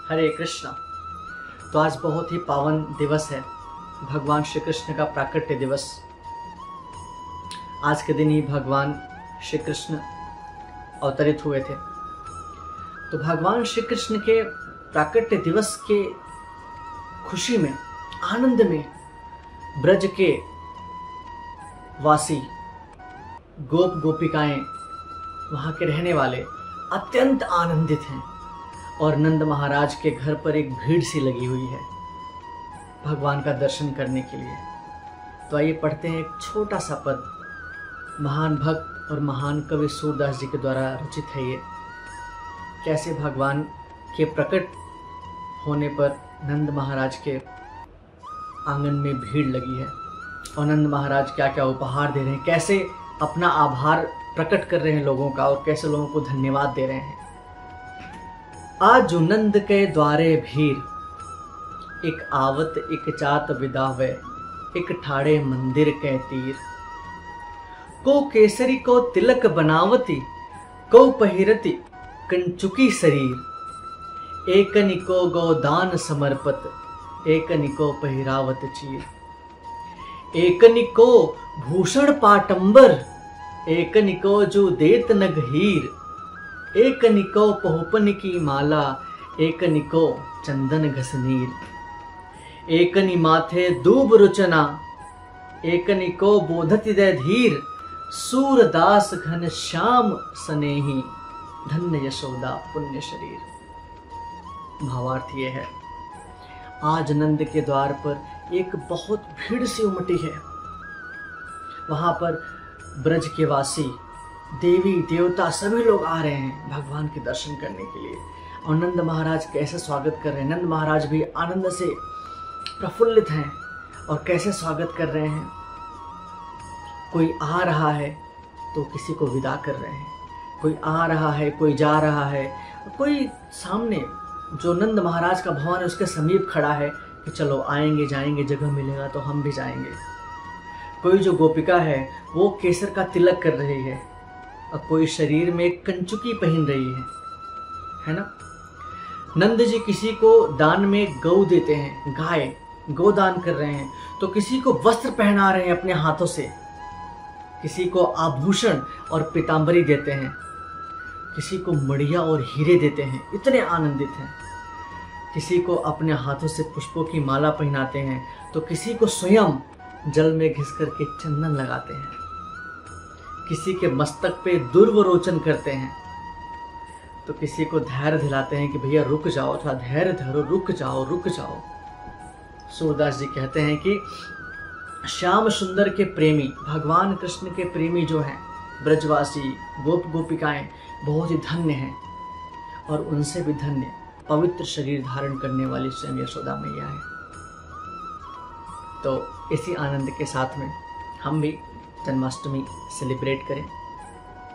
हरे कृष्णा। तो आज बहुत ही पावन दिवस है, भगवान श्री कृष्ण का प्राकट्य दिवस। आज के दिन ही भगवान श्री कृष्ण अवतरित हुए थे। तो भगवान श्री कृष्ण के प्राकट्य दिवस के खुशी में, आनंद में ब्रज के वासी गोप गोपिकाएं, वहां के रहने वाले अत्यंत आनंदित हैं और नंद महाराज के घर पर एक भीड़ सी लगी हुई है भगवान का दर्शन करने के लिए। तो आइए पढ़ते हैं एक छोटा सा पद, महान भक्त और महान कवि सूरदास जी के द्वारा रचित है। ये कैसे भगवान के प्रकट होने पर नंद महाराज के आंगन में भीड़ लगी है और नंद महाराज क्या क्या उपहार दे रहे हैं, कैसे अपना आभार प्रकट कर रहे हैं लोगों का और कैसे लोगों को धन्यवाद दे रहे हैं। आज नंद के द्वारे भीर, एक आवत एक चात विदावे, एक ठाड़े मंदिर के तीर। को केसरी को तिलक बनावती, को पहिरती कंचुकी शरीर। एकनि को गोदान समर्पत, एकनि को पहिरावत चीर। एकनि को भूषण पाटंबर, एकनि को जो देत नग हीर। एकनि को पहुपन की माला, एकनि को चंदन घसनीर। एकनि माथे दूब रुचना, एकनि को बोधति दे धीर। सूरदास घन श्याम सनेही, धन्य यशोदा पुण्य शरीर। भावार्थ ये है, आज नंद के द्वार पर एक बहुत भीड़ सी उमटी है। वहां पर ब्रज के वासी, देवी देवता सभी लोग आ रहे हैं भगवान के दर्शन करने के लिए। और नंद महाराज कैसे स्वागत कर रहे हैं। नंद महाराज भी आनंद से प्रफुल्लित हैं और कैसे स्वागत कर रहे हैं। कोई आ रहा है तो किसी को विदा कर रहे हैं, कोई आ रहा है, कोई जा रहा है, कोई सामने जो नंद महाराज का भवन है उसके समीप खड़ा है कि चलो आएंगे जाएंगे, जगह मिलेगा तो हम भी जाएंगे। कोई जो गोपिका है वो केसर का तिलक कर रही है और कोई शरीर में कंचुकी पहन रही है ना। नंद जी किसी को दान में गौ देते हैं, गाय गोदान कर रहे हैं, तो किसी को वस्त्र पहना रहे हैं अपने हाथों से, किसी को आभूषण और पीतांबरी देते हैं, किसी को मड़िया और हीरे देते हैं, इतने आनंदित हैं। किसी को अपने हाथों से पुष्पों की माला पहनाते हैं, तो किसी को स्वयं जल में घिस करके चंदन लगाते हैं, किसी के मस्तक पे दुर्वरोचन करते हैं, तो किसी को धैर्य दिलाते हैं कि भैया रुक जाओ, थोड़ा धैर्य धरो, रुक जाओ रुक जाओ। सूरदास जी कहते हैं कि श्याम सुंदर के प्रेमी, भगवान कृष्ण के प्रेमी जो हैं ब्रजवासी गोप गोपिकाएं बहुत ही धन्य हैं और उनसे भी धन्य पवित्र शरीर धारण करने वाली स्वयं यशोदा मैया है। तो इसी आनंद के साथ में हम भी जन्माष्टमी सेलिब्रेट करें।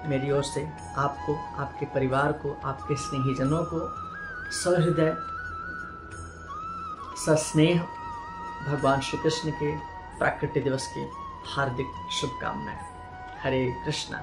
मेरी ओर से आपको, आपके परिवार को, आपके स्नेहीजनों को सहृदय सस्नेह भगवान श्री कृष्ण के प्राकट्य दिवस की हार्दिक शुभकामनाएं। हरे कृष्णा।